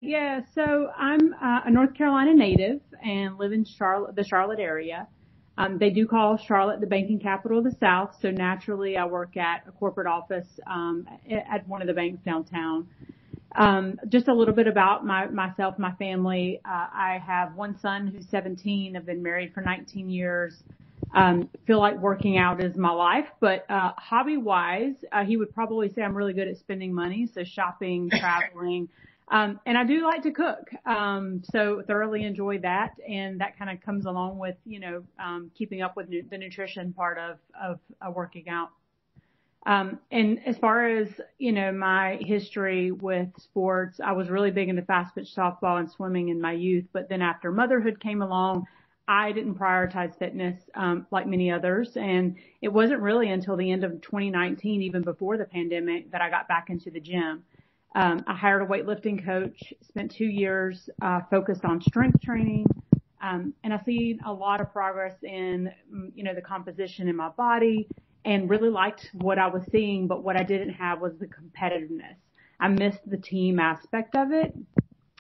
Yeah, so I'm a North Carolina native and live in Charlotte, the Charlotte area. They do call Charlotte the banking capital of the South, so naturally I work at a corporate office at one of the banks downtown. Just a little bit about myself, my family. I have one son who's 17. I've been married for 19 years. Feel like working out is my life, but hobby wise, he would probably say I'm really good at spending money, so shopping, traveling. And I do like to cook, so thoroughly enjoy that, and that kind of comes along with, keeping up with the nutrition part of working out. And as far as, my history with sports, I was really big into fast pitch softball and swimming in my youth, but then after motherhood came along, I didn't prioritize fitness, like many others. And it wasn't really until the end of 2019, even before the pandemic, that I got back into the gym. I hired a weightlifting coach, spent 2 years, focused on strength training. And I see a lot of progress in, the composition in my body and really liked what I was seeing. But what I didn't have was the competitiveness. I missed the team aspect of it.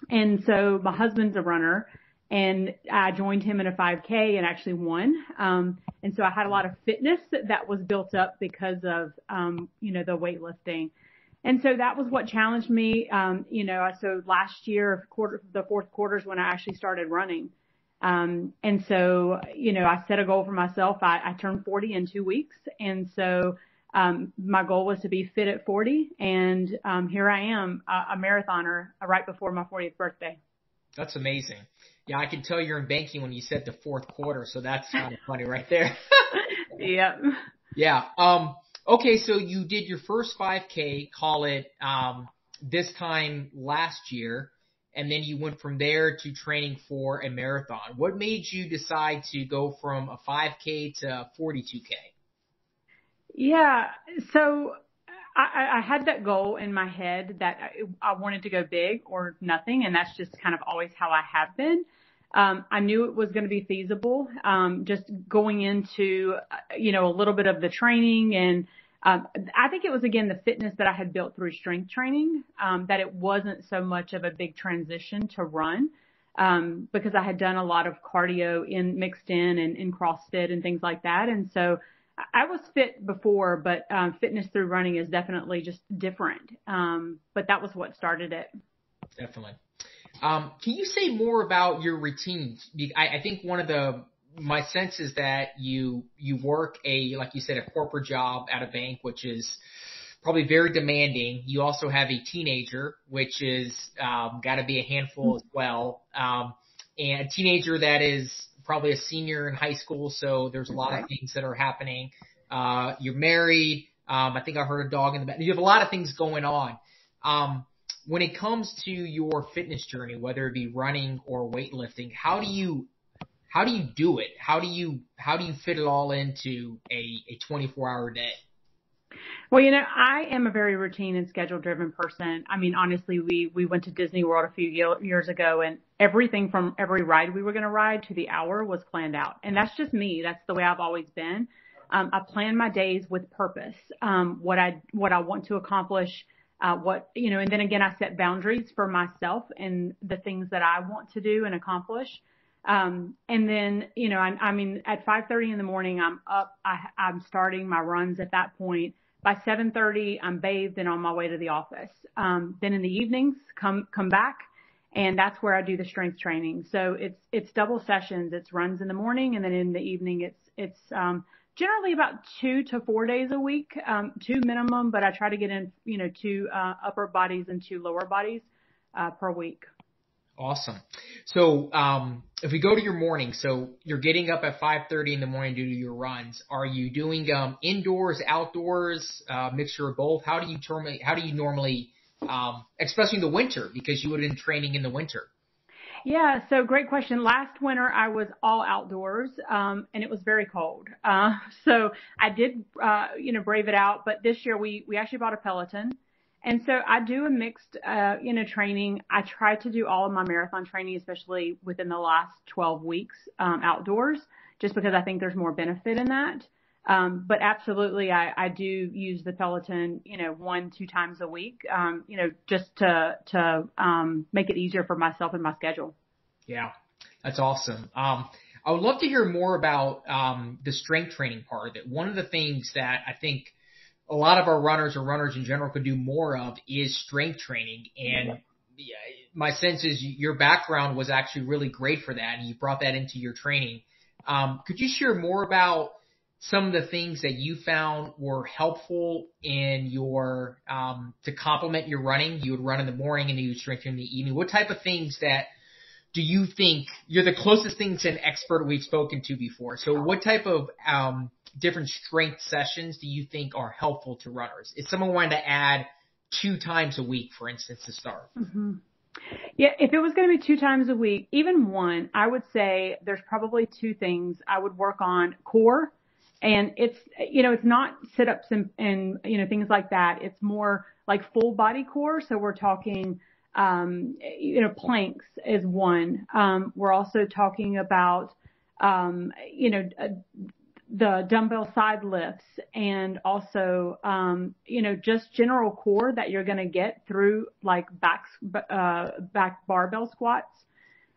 And so my husband's a runner and I joined him in a 5K and actually won. And so I had a lot of fitness that was built up because of, the weightlifting. And so that was what challenged me. So last year, the fourth quarter is when I actually started running. And so, I set a goal for myself. I turned 40 in 2 weeks. And so, my goal was to be fit at 40. And, here I am, a marathoner right before my 40th birthday. That's amazing. Yeah, I can tell you're in banking when you said the fourth quarter. So that's kind of funny right there. Yep. Yeah. Okay, so you did your first 5K, call it, this time last year, and then you went from there to training for a marathon. What made you decide to go from a 5K to 42K? Yeah, so I had that goal in my head that I wanted to go big or nothing, and that's just kind of always how I have been. I knew it was going to be feasible, just going into, a little bit of the training and, I think it was again the fitness that I had built through strength training, that it wasn't so much of a big transition to run, because I had done a lot of cardio mixed in and CrossFit and things like that. And so I was fit before, but, fitness through running is definitely just different. But that was what started it. Definitely. Can you say more about your routines? I think my sense is that you work like you said, a corporate job at a bank, which is probably very demanding. You also have a teenager, which is, got to be a handful as well. And a teenager that is probably a senior in high school. So there's a lot of things that are happening. You're married. I think I heard a dog in the back. You have a lot of things going on. When it comes to your fitness journey, whether it be running or weightlifting, how do you do it? How do you fit it all into a 24-hour day? Well, I am a very routine and schedule driven person. I mean, honestly, we went to Disney World a few years ago and everything from every ride we were going to ride to the hour was planned out. And that's just me. That's the way I've always been. I plan my days with purpose. What I want to accomplish, and then again, I set boundaries for myself and the things that I want to do and accomplish. And then, at 5:30 in the morning, I'm up. I'm starting my runs at that point. By 7:30, I'm bathed and on my way to the office. Then in the evenings, come back, and that's where I do the strength training. So it's double sessions. It's runs in the morning, and then in the evening, it's generally about 2 to 4 days a week, 2 minimum, but I try to get in, 2 upper bodies and 2 lower bodies per week. Awesome. So, if we go to your morning, so you're getting up at 5:30 in the morning to do your runs. Are you doing, indoors, outdoors, mixture of both? How do you normally, especially in the winter, because you would have been training in the winter? Yeah, so great question. Last winter I was all outdoors, and it was very cold. So I did, brave it out, but this year we actually bought a Peloton. And so I do a mixed, training. I try to do all of my marathon training, especially within the last 12 weeks, outdoors, just because I think there's more benefit in that. But absolutely, I do use the Peloton, 1-2 times a week, just to make it easier for myself and my schedule. Yeah, that's awesome. I would love to hear more about the strength training part of it. One of the things that I think a lot of our runners or runners in general could do more of is strength training. And yeah, my sense is your background was actually really great for that, and you brought that into your training. Could you share more about some of the things that you found were helpful in your to complement your running? You would run in the morning and you would strength train in the evening. What type of things that do you think you're the closest thing to an expert we've spoken to before? So what type of different strength sessions do you think are helpful to runners? If someone wanted to add 2 times a week, for instance, to start. Mm-hmm. Yeah, if it was going to be 2 times a week, even one, I would say there's probably 2 things I would work on. Core, and it's not sit-ups and things like that. It's more like full body core. So we're talking, planks is one. We're also talking about, the dumbbell side lifts, and also, just general core that you're going to get through like back barbell squats.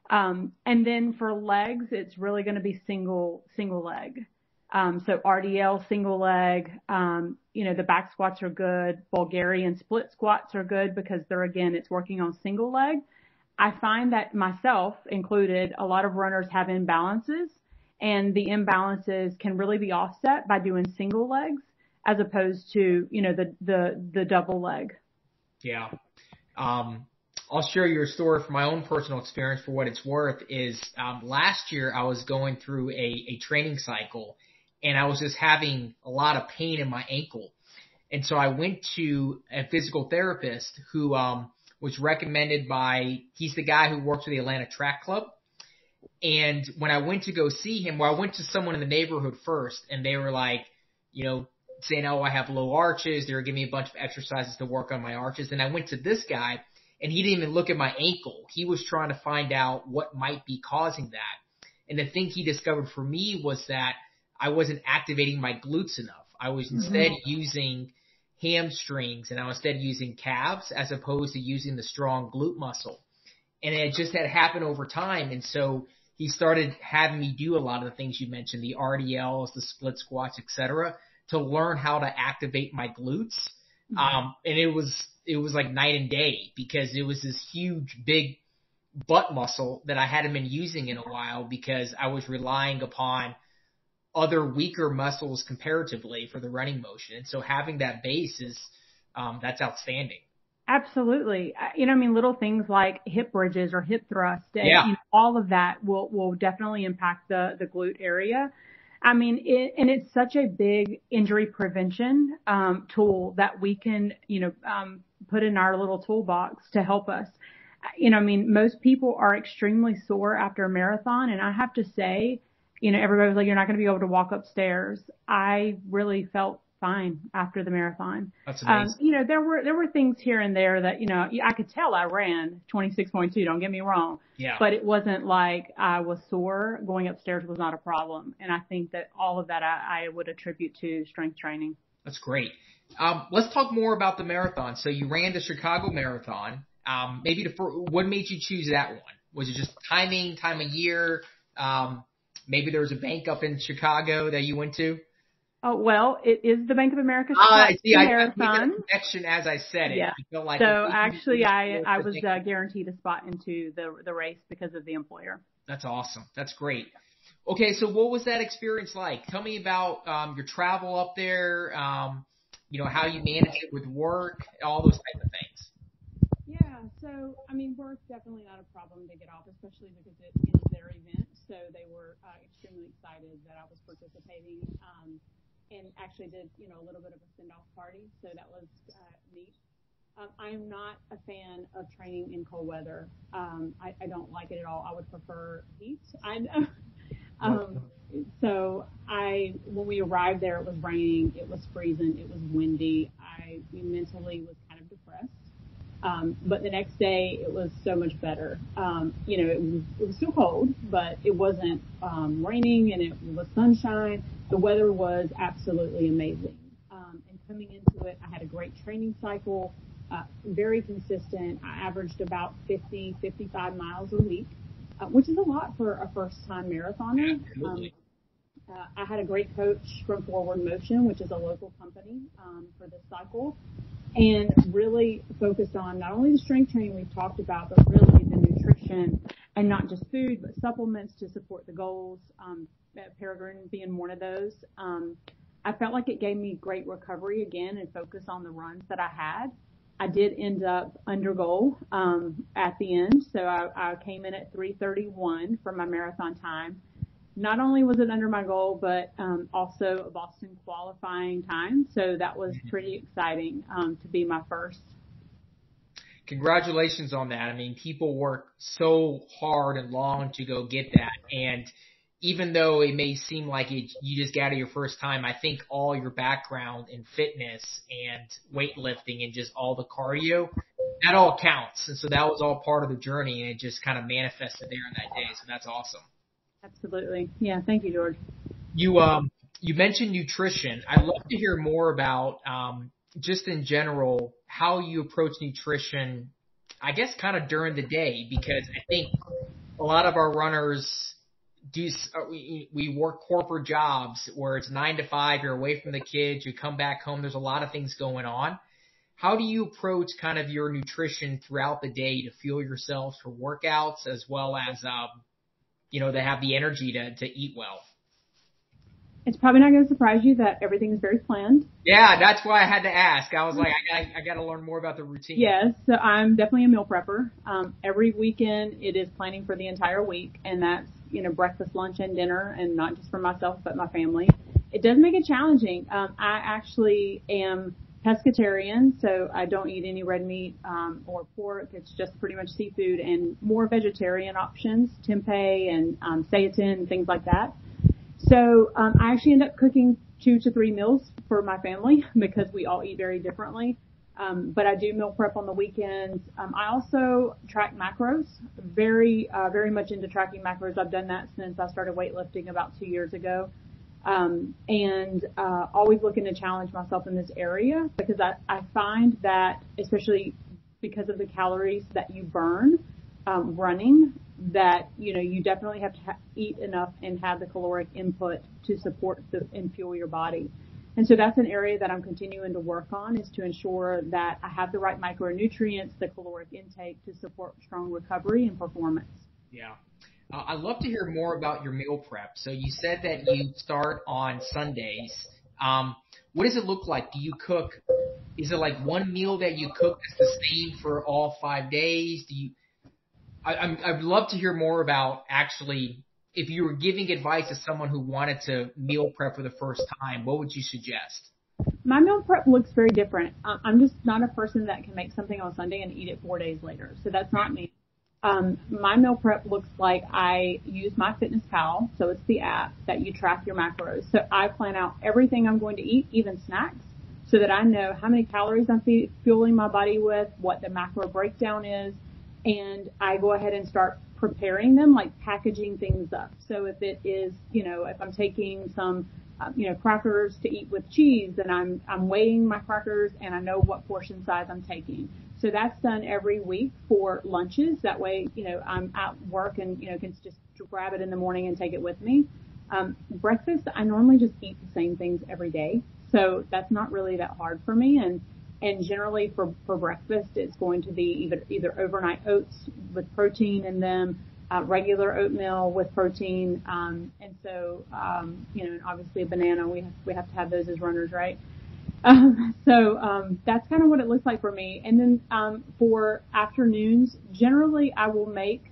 And then for legs, it's really going to be single leg. So RDL, single leg, the back squats are good. Bulgarian split squats are good because it's working on single leg. I find that myself included, a lot of runners have imbalances, and the imbalances can really be offset by doing single legs as opposed to, the double leg. Yeah. I'll share your story from my own personal experience for what it's worth is, last year I was going through a training cycle, and I was just having a lot of pain in my ankle. And so I went to a physical therapist who, was recommended by, he's the guy who works for the Atlanta Track Club. And when I went to go see him, I went to someone in the neighborhood first, and they were like, saying, oh, I have low arches. They were giving me a bunch of exercises to work on my arches. And I went to this guy, and he didn't even look at my ankle. He was trying to find out what might be causing that. And the thing he discovered for me was that I wasn't activating my glutes enough. I was instead using hamstrings, and I was instead using calves as opposed to using the strong glute muscle. And it just had happened over time. And so he started having me do a lot of the things you mentioned, the RDLs, the split squats, etc., to learn how to activate my glutes. And it was like night and day, because it was this huge, big butt muscle that I hadn't been using in a while because I was relying upon other weaker muscles comparatively for the running motion. And so having that base is, that's outstanding. Absolutely. Little things like hip bridges or hip thrust, and all of that will definitely impact the glute area. And it's such a big injury prevention tool that we can, put in our little toolbox to help us. Most people are extremely sore after a marathon, and I have to say, everybody was like, you're not going to be able to walk upstairs. I really felt fine after the marathon. That's amazing. There were things here and there that, I could tell I ran 26.2, don't get me wrong. Yeah. But it wasn't like I was sore. Going upstairs was not a problem. And I think that all of that I would attribute to strength training. That's great. Let's talk more about the marathon. So you ran the Chicago Marathon. What made you choose that one? Was it just timing, time of year? Maybe there was a bank up in Chicago that you went to? Oh, well, it is the Bank of America Marathon. I made a connection as I said it. Yeah. Like so actually, I was guaranteed a spot into the race because of the employer. That's awesome. That's great. Okay, so what was that experience like? Tell me about your travel up there, how you managed it with work, all those type of things. Yeah, so, work's definitely not a problem to get off, especially because it is their event. So they were extremely excited that I was participating. And actually did, a little bit of a send-off party, so that was neat. I'm not a fan of training in cold weather. I don't like it at all. I would prefer heat. So when we arrived there, it was raining, it was freezing, it was windy. I mentally was kind of depressed. But the next day, it was so much better. It was still cold, but it wasn't raining, and it was sunshine. the weather was absolutely amazing. And coming into it, I had a great training cycle, very consistent. I averaged about 50, 55 miles a week, which is a lot for a first-time marathoner. I had a great coach from Forward Motion, which is a local company for this cycle, and really focused on not only the strength training we've talked about, but really the nutrition, and not just food, but supplements to support the goals, Peregrine being one of those. I felt like it gave me great recovery again and focus on the runs that I had. I did end up under goal at the end, so I came in at 3:31 for my marathon time. Not only was it under my goal, but also a Boston qualifying time. So that was pretty exciting to be my first. Congratulations on that. I mean, people work so hard and long to go get that. And even though it may seem like you just got it your first time, I think all your background in fitness and weightlifting and just all the cardio, that all counts. And so that was all part of the journey, and it just kind of manifested there on that day. So that's awesome. Absolutely. Yeah. Thank you, George. You mentioned nutrition. I'd love to hear more about, just in general, how you approach nutrition, I guess kind of during the day, because I think a lot of our runners we work corporate jobs where it's 9 to 5, you're away from the kids, you come back home, there's a lot of things going on. How do you approach kind of your nutrition throughout the day to fuel yourselves for workouts as well as, to have the energy to eat well? It's probably not going to surprise you that everything is very planned. Yeah, that's why I had to ask. I was like, I got to learn more about the routine. Yes, so I'm definitely a meal prepper. Every weekend it is planning for the entire week, and that's, breakfast, lunch, and dinner, and not just for myself, but my family. It does make it challenging. I actually am pescatarian, so I don't eat any red meat or pork. It's just pretty much seafood and more vegetarian options, tempeh and seitan and things like that. So I actually end up cooking 2 to 3 meals for my family because we all eat very differently. But I do meal prep on the weekends. I also track macros, very much into tracking macros. I've done that since I started weightlifting about 2 years ago. And always looking to challenge myself in this area because I find that, especially because of the calories that you burn running, that you definitely have to eat enough and have the caloric input to support and fuel your body. And so that's an area that I'm continuing to work on, is to ensure that I have the right micronutrients, the caloric intake to support strong recovery and performance. Yeah. I'd love to hear more about your meal prep. So you said that you start on Sundays. What does it look like? Do you cook? Is it like one meal that you cook that's the same for all 5 days? I'd love to hear more about actually, if you were giving advice to someone who wanted to meal prep for the first time, what would you suggest? My meal prep looks very different. I'm just not a person that can make something on Sunday and eat it 4 days later. So that's not me. My meal prep looks like I use MyFitnessPal, so it's the app that you track your macros. So I plan out everything I'm going to eat, even snacks, so that I know how many calories I'm fueling my body with, what the macro breakdown is, and I go ahead and start preparing them, like packaging things up. So if it is, if I'm taking some, crackers to eat with cheese, then I'm weighing my crackers and I know what portion size I'm taking. So that's done every week for lunches. That way, I'm at work and, can just grab it in the morning and take it with me. Breakfast, I normally just eat the same things every day. So that's not really that hard for me. And generally for breakfast, it's going to be either overnight oats with protein in them, regular oatmeal with protein, and so, and obviously a banana. We have to have those as runners, right? So that's kind of what it looks like for me. And then for afternoons, generally I will make,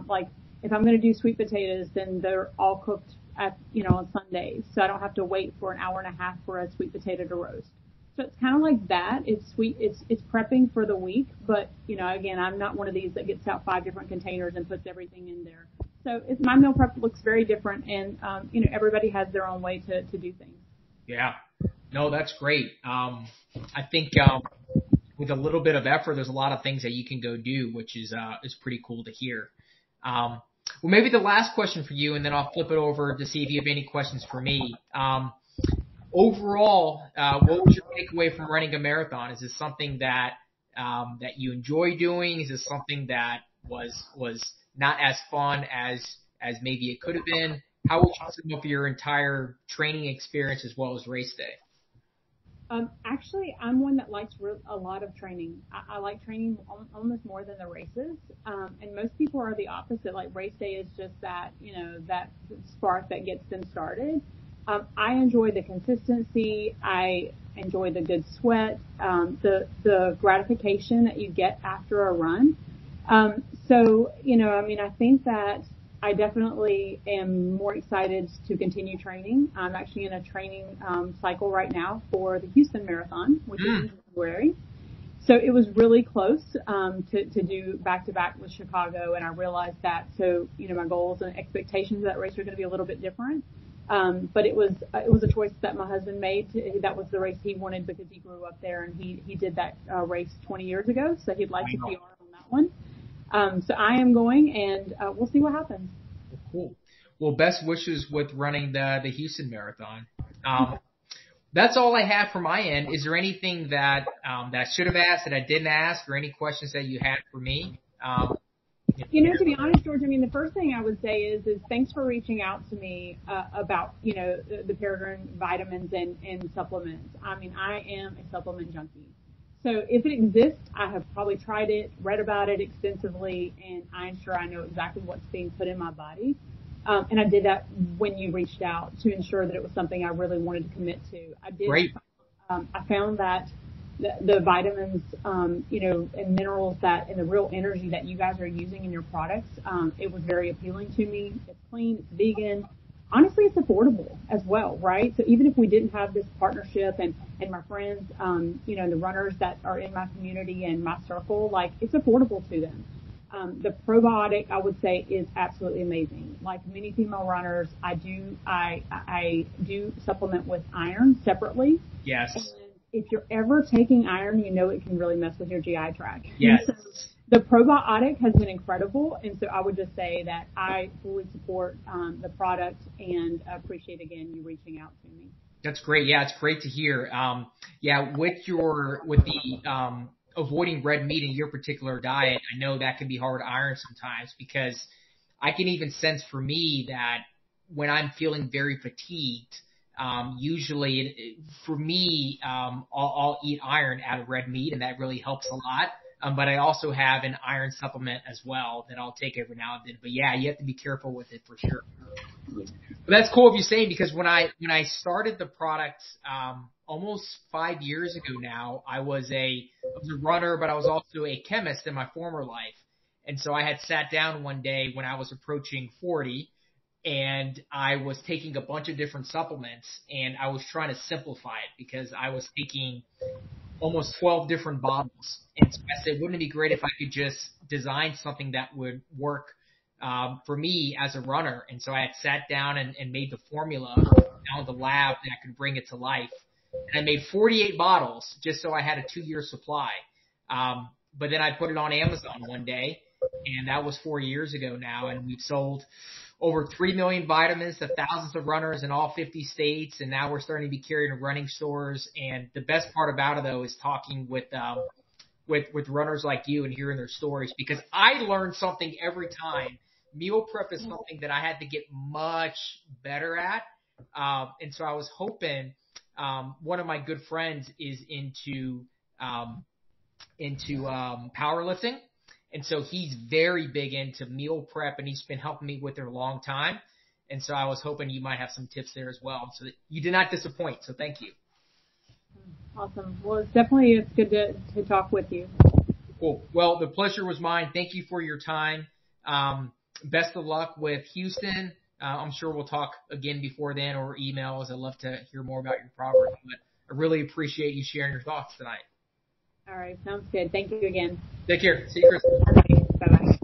like if I'm going to do sweet potatoes, then they're all cooked on Sundays. So I don't have to wait for an hour and a half for a sweet potato to roast. So it's kind of like that. It's sweet. It's prepping for the week. But, again, I'm not one of these that gets out 5 different containers and puts everything in there. So my meal prep looks very different. And, everybody has their own way to do things. Yeah. No, that's great. I think with a little bit of effort, there's a lot of things that you can go do, which is pretty cool to hear. Well, maybe the last question for you, and then I'll flip it over to see if you have any questions for me. Overall, what was your takeaway from running a marathon? Is this something that that you enjoy doing? Is this something that was not as fun as maybe it could have been? How would you sum up your entire training experience as well as race day? Actually, I'm one that likes a lot of training. I like training almost more than the races. And most people are the opposite. Like race day is just that, that spark that gets them started. I enjoy the consistency. I enjoy the good sweat, the gratification that you get after a run. I think that I definitely am more excited to continue training. I'm actually in a training cycle right now for the Houston Marathon, which is in February. So it was really close to do back-to-back with Chicago, and I realized that. So, my goals and expectations of that race are going to be a little bit different. But it was a choice that my husband made. That was the race he wanted because he grew up there, and he did that race 20 years ago, so he'd like to PR on that one. So I am going, and we'll see what happens. Cool. Well, best wishes with running the Houston Marathon. That's all I have from my end. Is there anything that that I should have asked that I didn't ask, or any questions that you had for me? To be honest, George, the first thing I would say is thanks for reaching out to me about, the Peregrine vitamins and supplements. I am a supplement junkie. So if it exists, I have probably tried it, read about it extensively, and I'm sure I know exactly what's being put in my body. And I did that when you reached out to ensure that it was something I really wanted to commit to. I did. Great. I found that the vitamins, and minerals and the real energy that you guys are using in your products, it was very appealing to me. It's clean, it's vegan. Honestly, it's affordable as well, right? So even if we didn't have this partnership and my friends, the runners that are in my community and my circle, like it's affordable to them. The probiotic, I would say, is absolutely amazing. Like many female runners, I do supplement with iron separately. Yes. And if you're ever taking iron, it can really mess with your GI tract. Yes. So the probiotic has been incredible, and so I would just say that I fully support the product and appreciate again you reaching out to me. That's great. Yeah, it's great to hear. With the avoiding red meat in your particular diet, I know that can be hard to iron sometimes because I can even sense for me that when I'm feeling very fatigued, usually for me, I'll eat iron out of red meat, and that really helps a lot. But I also have an iron supplement as well that I'll take every now and then. But yeah, you have to be careful with it for sure. But that's cool if you're saying, because when I started the product, almost 5 years ago now, I was a runner, but I was also a chemist in my former life. And so I had sat down one day when I was approaching 40, and I was taking a bunch of different supplements, and I was trying to simplify it because I was taking almost 12 different bottles. And so I said, wouldn't it be great if I could just design something that would work for me as a runner? And so I had sat down and made the formula down at the lab that I could bring it to life. And I made 48 bottles just so I had a 2-year supply. But then I put it on Amazon one day, and that was 4 years ago now, and we've sold over 3 million vitamins to thousands of runners in all 50 states, and now we're starting to be carried in running stores. And the best part about it, though, is talking with runners like you and hearing their stories, because I learn something every time. Meal prep is something that I had to get much better at, and so I was hoping. One of my good friends is into powerlifting. And so he's very big into meal prep, and he's been helping me with it a long time. And so I was hoping you might have some tips there as well. So that you did not disappoint. So thank you. Awesome. Well, it's good to talk with you. Cool. Well, the pleasure was mine. Thank you for your time. Best of luck with Houston. I'm sure we'll talk again before then, or emails. I'd love to hear more about your progress, but I really appreciate you sharing your thoughts tonight. All right. Sounds good. Thank you again. Take care. See you, Kristen. Okay. Bye-bye.